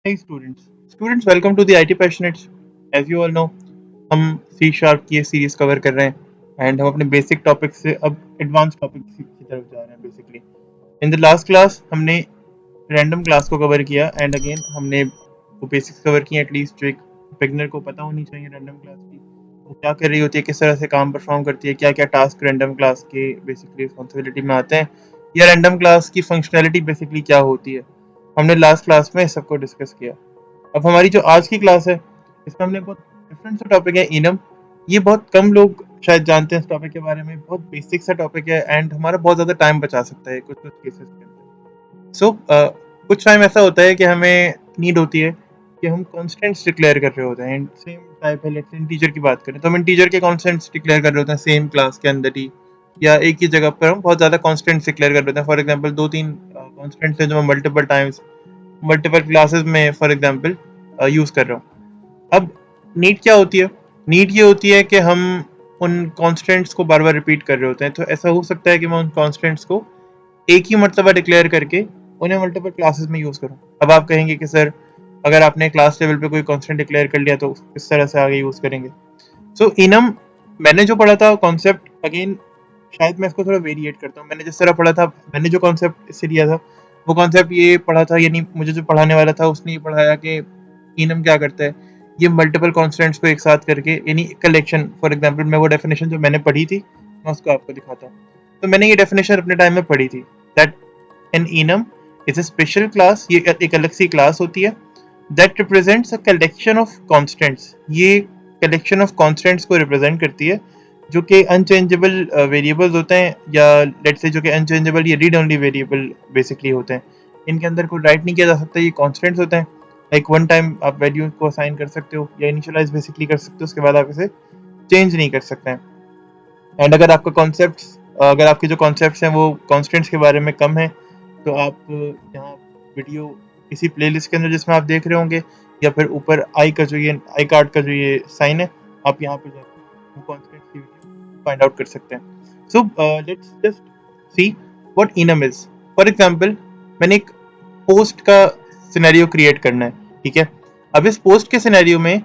Hey students, welcome to the IT Passionates. As you all know, हम C Sharp की ये series cover कर रहे हैं एंड हम अपने बेसिक टॉपिक से अब एडवांस टॉपिक की तरफ जा रहे हैं basically. In the last class हमने रैंडम क्लास को कवर किया एंड अगेन हमने वो बेसिक्स कवर किए एटलीस्ट जो एक बिगनर को पता होनी चाहिए रैंडम क्लास की. वो क्या कर रही होती है, किस तरह से काम परफॉर्म करती है, क्या क्या टास्क रैंडम क्लास के बेसिकली रिस्पॉन्सिबिलिटी में आते हैं, या रैंडम क्लास की फंक्शनैलिटी बेसिकली क्या होती है. हमने लास्ट क्लास में इस सबको डिस्कस किया. अब हमारी जो आज की क्लास है इसमें हमने बहुत डिफरेंट सा टॉपिक है इनम. ये बहुत कम लोग शायद जानते हैं इस टॉपिक के बारे में. बहुत बेसिक सा टॉपिक है एंड हमारा बहुत ज़्यादा टाइम बचा सकता है कुछ कुछ केसेस के अंदर. सो कुछ टाइम ऐसा होता है कि हमें नीड होती है कि हम कॉन्स्टेंट्स डिक्लेयर कर रहे होते हैं. एंड सेम टाइप है, लेट्स इंटीजर की बात करें तो हम इंटीजर के कॉन्स्टेंट्स डिक्लेयर कर रहे होते हैं सेम क्लास के अंदर ही, या एक ही जगह पर हम बहुत ज़्यादा कॉन्स्टेंट्स डिक्लेयर कर रहे होते हैं. फॉर एग्जाम्पल दो तीन कॉन्स्टेंट्स हैं जो मैं मल्टीपल टाइम्स मल्टीपल क्लासेस में फॉर एग्जांपल यूज़ कर रहा हूँ. अब नीड क्या होती है? नीड ये होती है कि हम उन कॉन्स्टेंट्स को बार बार रिपीट कर रहे होते हैं. तो ऐसा हो सकता है कि मैं उन कॉन्स्टेंट्स को एक ही मरतबा डिक्लेयर करके उन्हें मल्टीपल क्लासेस में यूज़ करूँ. अब आप कहेंगे कि सर अगर आपने क्लास लेवल पे कोई कॉन्स्टेंट डिक्लेयर कर लिया तो किस तरह से आगे यूज़ करेंगे. सो इनम मैंने जो पढ़ा था कॉन्सेप्ट, अगेन शायद मैं इसको थोड़ा वेरिएट करता हूँ. मैंने जिस तरह पढ़ा था, मैंने जो कॉन्सेप्ट इससे लिया था वो कॉन्सेप्ट ये पढ़ा था, यानी मुझे जो पढ़ाने वाला था उसने ये पढ़ाया कि इनम क्या करता है. ये मल्टीपल कॉन्स्टेंट्स को एक साथ करके, यानी कलेक्शन. फॉर एग्जांपल मैं वो डेफिनेशन जो मैंने पढ़ी थी मैं उसको आपको दिखाता हूँ. तो मैंने ये डेफिनेशन अपने टाइम में पढ़ी थी that an enum is a special class. ये एक अलग सी क्लास होती है that represents a collection of constants. ये कलेक्शन ऑफ कॉन्स्टेंट्स को रिप्रेजेंट करती है जो कि अनचेंजेबल वेरिएबल्स होते हैं, या लेट्स से जो कि अनचेंजेबल या रीड ओनली वेरिएबल बेसिकली होते हैं. इनके अंदर कोई राइट नहीं किया जा सकता. ये कॉन्स्टेंट्स होते हैं. लाइक वन टाइम आप वैल्यू को असाइन कर सकते हो या इनिशियलाइज बेसिकली कर सकते हो, उसके बाद आप इसे चेंज नहीं कर सकते हैं. एंड अगर आपका कॉन्सेप्ट, अगर आपके जो कॉन्सेप्ट्स हैं वो कॉन्स्टेंट्स के बारे में कम है तो आप यहाँ वीडियो इसी प्लेलिस्ट के अंदर जिसमें आप देख रहे होंगे, या फिर ऊपर आई का जो ये आई कार्ड का जो ये साइन है, आप यहाँ पे जाकर वो कॉन्स्टेंट्स की वीडियो फाइंड आउट कर सकते हैं. So let's just see what enum is. For example मैंने एक पोस्ट का सिनेरियो क्रिएट करना है, ठीक है. अब इस पोस्ट के सिनेरियो में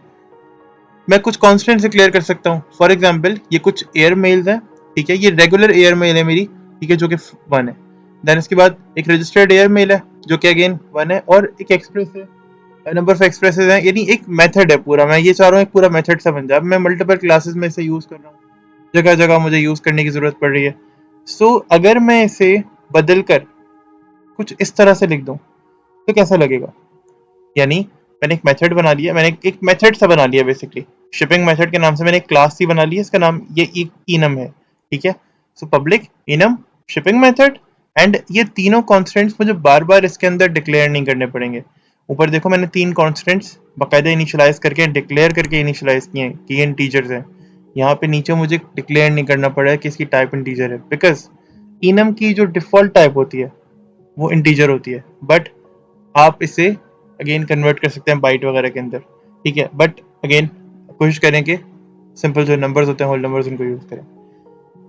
मैं कुछ कॉन्स्टेंट्स डिक्लेयर कर सकता हूँ. फॉर एग्जाम्पल ये कुछ एयर मेल्स हैं, ठीक है. ये रेगुलर एयर मेल है मेरी, ठीक है, जो कि 1 है. देन इसके बाद एक रजिस्टर्ड एयर मेल है जो कि अगेन 1 है, और एक एक्सप्रेस है. नंबर ऑफ एक्सप्रेसेस हैं, यानी एक मेथड है पूरा. मैं ये चाह रहा हूँ एक पूरा मेथड सा बन जाए. मैं मल्टीपल क्लासेस में इसे यूज़ कर रहा हूँ, जगह जगह मुझे यूज़ करने की ज़रूरत पड़ रही है. सो अगर मैं इसे बदल कर कुछ इस तरह से लिख दूँ तो कैसा लगेगा. यानी मैंने एक मेथड बना लिया, मैंने एक मेथड सा बना लिया बेसिकली. शिपिंग मेथड के नाम से मैंने एक क्लास सी बना ली है, इसका नाम ये इनम है, ठीक है. So public enum shipping method, and ये तीनों कॉन्स्टेंट्स मुझे बार बार इसके अंदर डिक्लेयर नहीं करने पड़ेंगे. ऊपर देखो मैंने 3 कॉन्स्टेंट्स बाकायदा इनिशियलाइज करके डिक्लेयर करके इनिशियलाइज किए हैं कि ये इंटीजर्स हैं. यहाँ पे नीचे मुझे डिक्लेयर नहीं करना पड़ा है कि इसकी टाइप इंटीजर है, बिकॉज इनम की जो डिफॉल्ट टाइप होती है वो इंटीजर होती है. बट आप इसे अगेन कन्वर्ट कर सकते हैं बाइट वगैरह के अंदर, ठीक है. बट अगेन कोशिश करें कि सिंपल जो नंबर्स होते हैं होल नंबर्स उनको यूज़ करें.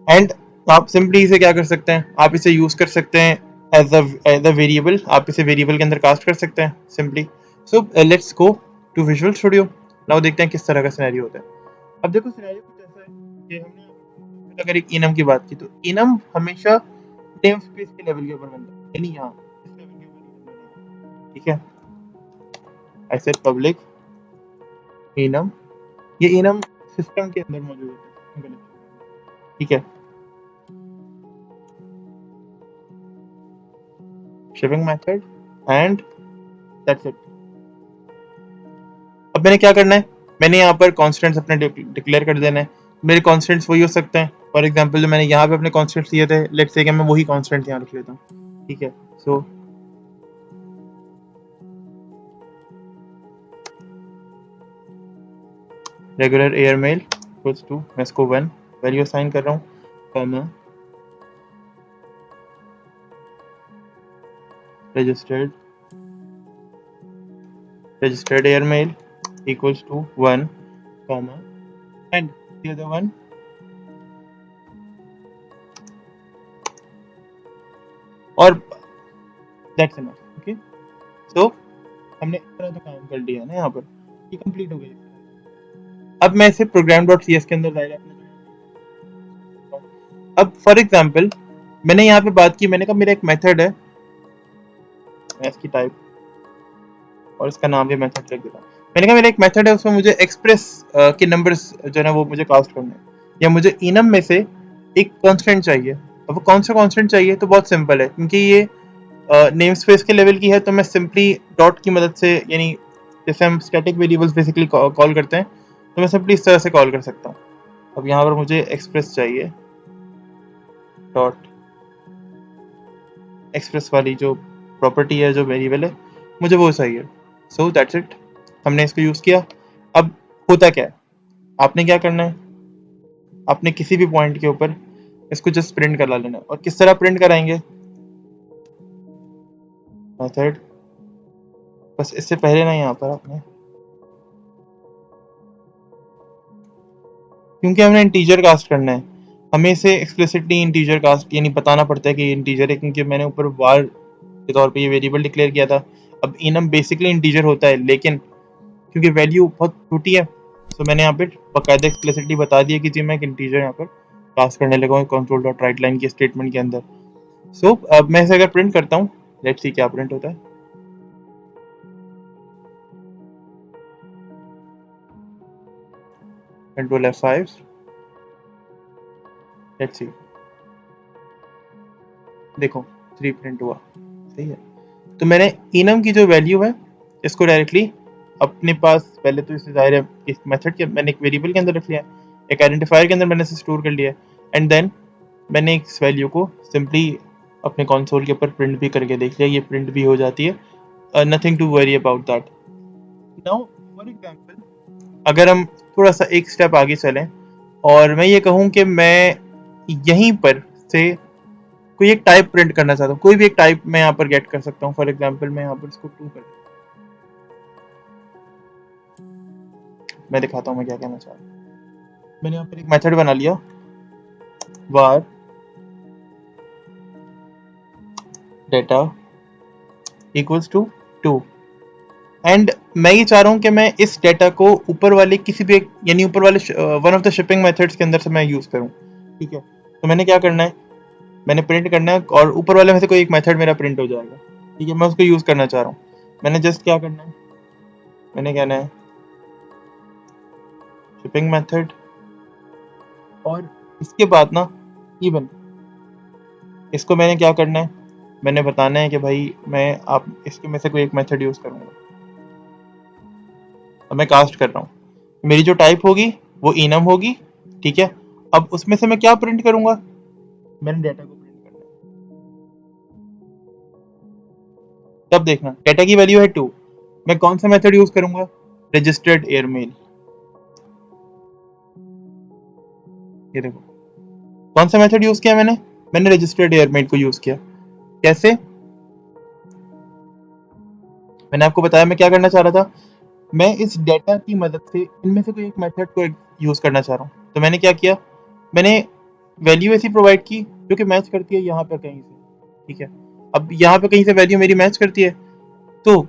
एंड आप सिंपली इसे क्या कर सकते हैं, आप इसे यूज़ कर सकते हैं एज अ वेरिएबल. आप इसे वेरिएबल के अंदर कास्ट कर सकते हैं simply. So let's go to Visual Studio. Now देखते हैं किस तरह का सिनेरियो होता है. अब देखो सिनेरियो कुछ ऐसा है कि हमने अगर एक इनम की बात की तो इनम हमेशा नेम स्पेस के लेवल के ऊपर बनता है, यानी यहाँ इस लेवल के ऊपर, ठीक है. I said public enum. ये इनम सिस्टम के अंदर मौजूद होता है, ठीक है. Shipping method and that's it. अब मैंने क्या करना है, मैंने यहाँ पर कॉन्स्टेंट्स अपने डिक्लेयर कर देना है. मेरे कॉन्स्टेंट्स वही हो सकते हैं. फॉर एग्जांपल जो मैंने यहाँ पे अपने कॉन्स्टेंट्स लिए थे, लेट्स से कि मैं वही कॉन्स्टेंट्स यहाँ रख लेता हूँ, ठीक है. So regular air mail equals to, मैं इसको 1 वैल्यू असाइन कर रहा हूँ, comma registered air mail equals to 1 comma and the other one or that's enough. Okay, so हमने इतना तो काम कर लिया ना यहाँ पर, ये कंप्लीट हो गई। अब मैं इसे प्रोग्राम डॉट सी एस के अंदर जाएगा अपना। अब फॉर एग्जाम्पल मैंने यहाँ पे बात की, मैंने कहा मेरा एक मेथड है, मैं इसकी टाइप और इसका नाम भी मेथड रख देता हूँ। मैंने कहा मेरा एक मेथड है, उसमें मुझे एक्सप्रेस के नंबर्स जो है ना वो मुझे कास्ट करने हैं, या मुझे इनम में से एक कांस्टेंट चाहिए। अब वो कौन सा कांस्टेंट चाहिए, तो बहुत सिंपल है, क्योंकि ये नेम स्पेस के लेवल की है, तो मैं सिंपली डॉट की मदद से, यानी जैसे हम स्टैटिक वेरिएबल्स बेसिकली कॉल करते हैं, तो मैं सिंपली इस तरह से कॉल कर सकता हूँ। अब यहाँ पर मुझे एक्सप्रेस चाहिए, डॉट एक्सप्रेस वाली जो प्रॉपर्टी है, जो वेरिएबल है, मुझे वो चाहिए। सो दैट्स इट, हमने इसको यूज़ किया। अब होता क्या है, आपने क्या करना है, आपने किसी भी पॉइंट के ऊपर इसको जस्ट प्रिंट करा लेना है। और किस तरह प्रिंट कराएंगे, मेथड, बस इससे पहले ना यहाँ पर आपने, क्योंकि हमने इंटीजर कास्ट करना है, हमें इसे एक्सप्लिसिटली इंटीजर कास्ट यानी बताना पड़ता है कि ये इंटीजर है, क्योंकि मैंने ऊपर वार के तौर पे ये वेरिएबल डिक्लेयर किया था। अब इनम बेसिकली इंटीजर होता है, लेकिन क्योंकि वैल्यू बहुत छोटी है, तो मैंने यहाँ पे बाकायदा एक्सप्लिसिटली बता दिया कि जी मैं एक इंटीजर यहाँ पर पास करने लगा हूँ कंसोल डॉट राइट लाइन की स्टेटमेंट के अंदर। सो अब मैं इसे अगर प्रिंट करता हूँ, लेट्स सी क्या प्रिंट होता है। कंट्रोल F5, लेट्स सी, देखो 3 प्रिंट हुआ, सही है। तो मैंने इनम की जो वैल्यू है इसको डायरेक्टली अपने पास, पहले तो इसे जाहिर है इस मेथड के मैंने एक वेरिएबल के अंदर रख लिया, एक आइडेंटिफायर के अंदर मैंने इसे स्टोर कर लिया, एंड देन मैंने इस वैल्यू को सिंपली अपने कंसोल के ऊपर प्रिंट भी करके देख लिया, ये प्रिंट भी हो जाती है, nothing to worry about that. Now for example अगर हम थोड़ा सा एक स्टेप आगे चलें और मैं ये कहूँ कि मैं यहीं पर से कोई एक टाइप प्रिंट करना चाहता हूँ, कोई भी एक टाइप मैं यहाँ पर गेट कर सकता हूँ। फॉर एग्जांपल मैं यहाँ पर इसको 2 कर, मैं दिखाता हूँ मैं क्या कहना चाह रहा हूँ। मैंने यहाँ पर एक मेथड बना लिया, var data equals to 2, and मैं ये चाह रहा हूँ कि मैं इस डेटा को ऊपर वाले किसी भी एक, यानी ऊपर वाले one of the shipping methods के अंदर से मैं यूज़ करूँ। ठीक है, तो मैंने क्या करना है, मैंने प्रिंट करना है और ऊपर वाले में से कोई एक मेथड मेरा प्रिंट हो जाएगा। ठीक है, मैं उसको यूज़ करना चाह रहा हूँ। मैंने जस्ट क्या करना है, मैंने कहना है शिपिंग मेथड, और इसके बाद ना इवन इसको मैंने क्या करना है, मैंने बताना है कि भाई मैं आप इसके में से कोई एक मेथड यूज़ करूँगा। अब मैं कास्ट कर रहा हूँ, मेरी जो टाइप होगी वो इनम होगी। ठीक है, अब उसमें से मैं क्या प्रिंट करूंगा, मैंने डेटा को प्रिंट करना है। तब देखना डेटा की वैल्यू है 2, मैं कौन सा मेथड यूज करूंगा, रजिस्टर्ड एयरमेल। ये देखो कौन सा मेथड यूज किया मैंने, मैंने रजिस्टर्ड एयरमेल को यूज किया। कैसे, मैंने आपको बताया मैं क्या करना चाह रहा था, मैं इस डेटा की मदद से इनमें से कोई एक मेथड को यूज करना चाह रहा हूँ। तो मैंने क्या किया, मैंने वैल्यू ऐसी प्रोवाइड की जो कि मैच करती है यहाँ पर कहीं से। ठीक है, अब यहाँ पे कहीं से वैल्यू मेरी मैच करती है, तो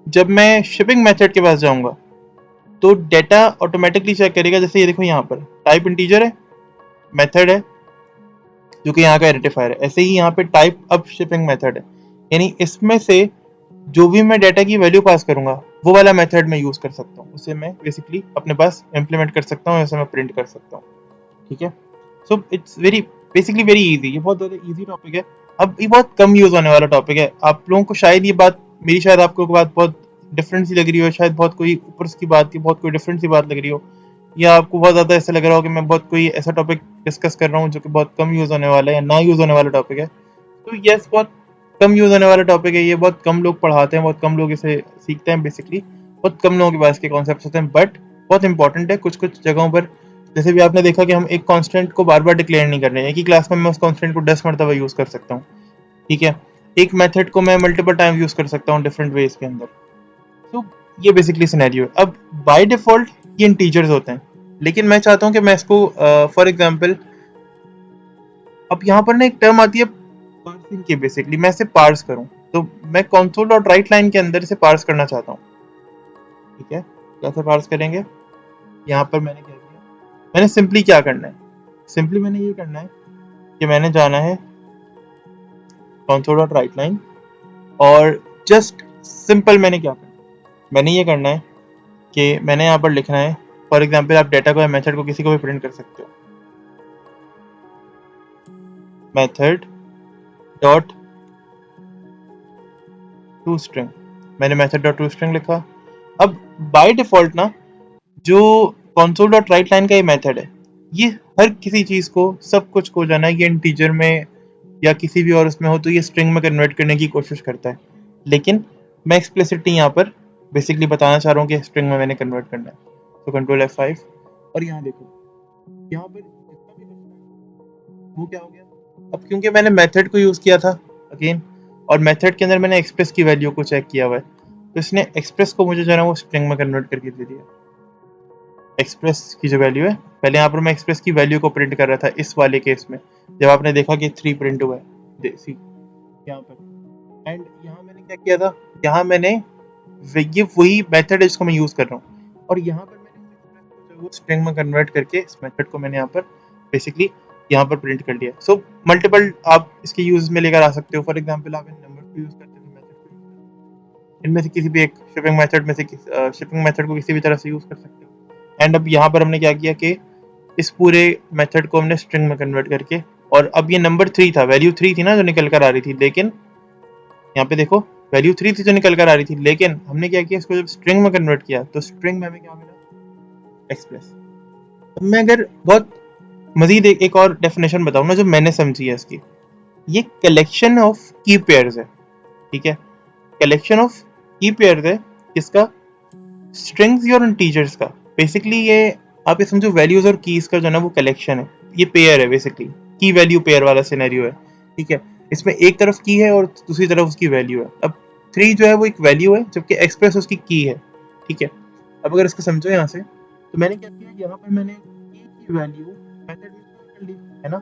जब मैं शिपिंग मेथड के पास जाऊंगा तो डेटा ऑटोमेटिकली चेक करेगा। जैसे ये देखो यहाँ पर टाइप इंटीजर है, मेथड है जो कि यहाँ का आइडेंटिफायर है, ऐसे ही यहाँ पे टाइप अब शिपिंग मेथड है, यानी इसमें से जो भी मैं डेटा की वैल्यू पास करूंगा वो वाला मेथड मैं यूज कर सकता हूँ, उसे मैं बेसिकली अपने पास इम्प्लीमेंट कर सकता हूँ, ऐसे मैं प्रिंट कर सकता हूँ। ठीक है, so it's very basically very easy, ये बहुत ज़्यादा इजी टॉपिक है। अब ये बहुत कम यूज होने वाला टॉपिक है, आप लोगों को शायद ये बात मेरी, शायद आपको बात बहुत डिफरेंट सी लग रही हो, शायद बहुत कोई ऊपर की बात की बहुत कोई डिफरेंट सी बात लग रही हो, या आपको बहुत ज़्यादा ऐसा लग रहा हो कि मैं बहुत कोई ऐसा टॉपिक डिस्कस कर रहा हूँ जो कि बहुत कम यूज़ होने वाला है या ना यूज़ होने वाला टॉपिक है। तो यस, बहुत कम यूज़ होने वाला टॉपिक है ये, बहुत कम लोग पढ़ाते हैं, बहुत कम लोग इसे सीखते हैं, बेसिकली बहुत कम लोगों के पास के कॉन्सेप्ट होते हैं, बट बहुत इंपॉर्टेंट है कुछ कुछ जगहों पर। जैसे भी आपने देखा कि हम एक कांस्टेंट को बार बार डिक्लेयर नहीं कर रहे हैं, एक ही क्लास में मैं उस कांस्टेंट को 10 मरतबा यूज़ कर सकता हूँ। ठीक है, एक मेथड को मैं मल्टीपल टाइम यूज़ कर सकता हूँ डिफरेंट वेज के अंदर। तो ये बेसिकली सिनेरियो है। अब बाय डिफॉल्ट ये इंटीजर्स होते हैं, लेकिन मैं चाहता हूँ कि मैं इसको फॉर एग्जांपल, अब यहाँ पर ना एक टर्म आती है पार्सिंग की, बेसिकली मैं इसे पार्स करूँ। तो मैं console डॉट राइट लाइन के अंदर इसे पार्स करना चाहता हूँ, ठीक है। कैसे पार्स करेंगे? यहाँ पर मैंने क्या किया, मैंने सिंपली क्या करना है, सिंपली मैंने ये करना है कि मैंने जाना है console डॉट राइट लाइन और जस्ट सिंपल मैंने क्या करना है, मैंने ये करना है कि मैंने यहाँ पर लिखना है, फॉर एग्जाम्पल आप डेटा को या मेथड को किसी को भी प्रिंट कर सकते हो, मेथड डॉट टू स्ट्रिंग, मैंने मेथड डॉट टू स्ट्रिंग लिखा। अब बाय डिफॉल्ट ना जो console डॉट राइट लाइन का ये मेथड है, ये हर किसी चीज को सब कुछ को जाना है, ये इंटीजर में या किसी भी और उसमें हो तो ये स्ट्रिंग में कन्वर्ट करने की कोशिश करता है, लेकिन मैं एक्सप्लिसिटली यहाँ पर बेसिकली बताना चाह रहा हूँ कि स्ट्रिंग में मैंने कन्वर्ट करना है। तो कंट्रोल F5 और यहाँ देखो, यहाँ पर जितना भी वो क्या हो गया, अब क्योंकि मैंने मेथड को यूज किया था अगेन, और मेथड के अंदर मैंने एक्सप्रेस की वैल्यू को चेक किया हुआ है, तो इसने एक्सप्रेस को मुझे जो है ना वो स्ट्रिंग में कन्वर्ट करके दे दिया। एक्सप्रेस की जो वैल्यू है, पहले यहाँ पर मैं एक्सप्रेस की वैल्यू को प्रिंट कर रहा था इस वाले केस में, जब आपने देखा कि 3 प्रिंट हुआ है सी यहाँ पर, एंड यहाँ मैंने क्या किया था, यहाँ मैंने ये वही मेथड है जिसको मैं यूज कर रहा हूँ, और यहाँ पर मैंने express को जो स्ट्रिंग में कन्वर्ट करके इस मेथड को मैंने यहाँ पर बेसिकली यहाँ पर प्रिंट कर लिया। सो मल्टीपल आप इसके यूज में लेकर आ सकते हो, फॉर एग्जाम्पल आप इन नंबर को यूज करते हो, मेथड इनमें से किसी भी एक शिपिंग मेथड में से शिपिंग मेथड को किसी भी तरह से यूज कर सकते हो। एंड अब यहाँ पर हमने क्या किया कि इस पूरे मेथड को हमने स्ट्रिंग में कन्वर्ट करके, और अब ये नंबर 3 था, वैल्यू 3 थी ना जो निकल कर आ रही थी, लेकिन यहाँ पे देखो वैल्यू 3 थी जो निकल कर आ रही थी, लेकिन हमने क्या किया, इसको जब स्ट्रिंग में कन्वर्ट किया तो स्ट्रिंग में हमें क्या मिला, एक्सप्रेस। अब मैं अगर बहुत मजीद एक और डेफिनेशन बताऊँ ना जो मैंने समझी है इसकी, ये कलेक्शन ऑफ की पेयर्स है, ठीक है, कलेक्शन ऑफ की पेयर्स है, किसका, स्ट्रिंग्स और इंटीजर्स का। बेसिकली ये आप ये समझो वैल्यूज और कीज का जो है ना वो कलेक्शन है, ये पेयर है, बेसिकली की वैल्यू पेयर वाला सिनेरियो है, ठीक है। इसमें एक तरफ की है और दूसरी तरफ उसकी वैल्यू है। अब 3 जो है वो एक वैल्यू है, जबकि एक्सप्रेस उसकी की है, ठीक है। अब अगर इसको समझो यहाँ से, तो मैंने क्या किया, यहाँ पर मैंने की वैल्यू मेथड में स्टोर कर ली है ना,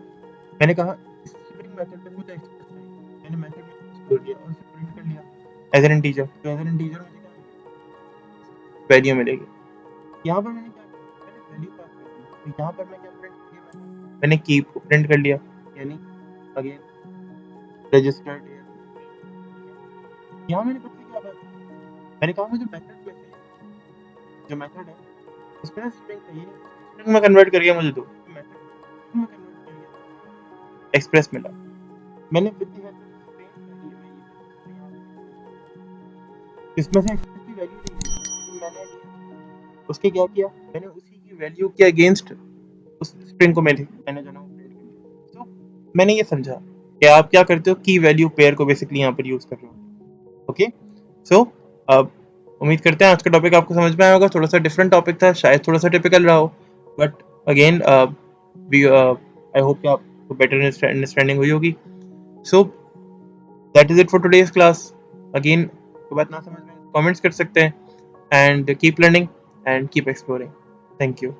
मैंने कहा इस स्ट्रिंग मेथड में मुझे एक्सप्रेस चाहिए, मैंने मेथड में स्टोर किया और उसे प्रिंट कर लिया एज एन इंटीजर, तो एज एन इंटीजर मुझे वैल्यू मिलेगी। यहाँ पर मैंने क्या किया, मैंने वैल्यू पास कर दी, तो यहाँ पर मैं क्या प्रिंट किया, मैंने की को प्रिंट कर लिया, यानी अगेन रजिस्टर्ड। यहाँ मैंने कुछ क्या बात, मैंने कहा मुझे मेथड में से जो मेथड है उसमें स्ट्रिंग चाहिए, स्ट्रिंग में कन्वर्ट करके मुझे दो, मेथड में कन्वर्ट कर दिया, एक्सप्रेस मिला। मैंने विद द हेल्प ऑफ इसमें से एक्सप्रेस की वैल्यू ली, लेकिन मैंने उसके क्या किया, मैंने उसी की वैल्यू के अगेंस्ट उस स्ट्रिंग को मैंने जो ना प्रिंट कर दिया। तो मैंने ये समझा कि आप क्या करते हो, की वैल्यू पेयर को बेसिकली यहाँ पर यूज कर रहे हो। ओके, सो अब उम्मीद करते हैं आज का टॉपिक आपको समझ में आया होगा। थोड़ा सा डिफरेंट टॉपिक था, शायद थोड़ा सा टिपिकल रहा हो, but again we I hope कि आपको बेटर अंडरस्टैंडिंग हुई होगी। So that is it for today's class. Again कोई बात ना समझ में कमेंट्स कर सकते हैं, and keep learning and keep exploring. Thank you.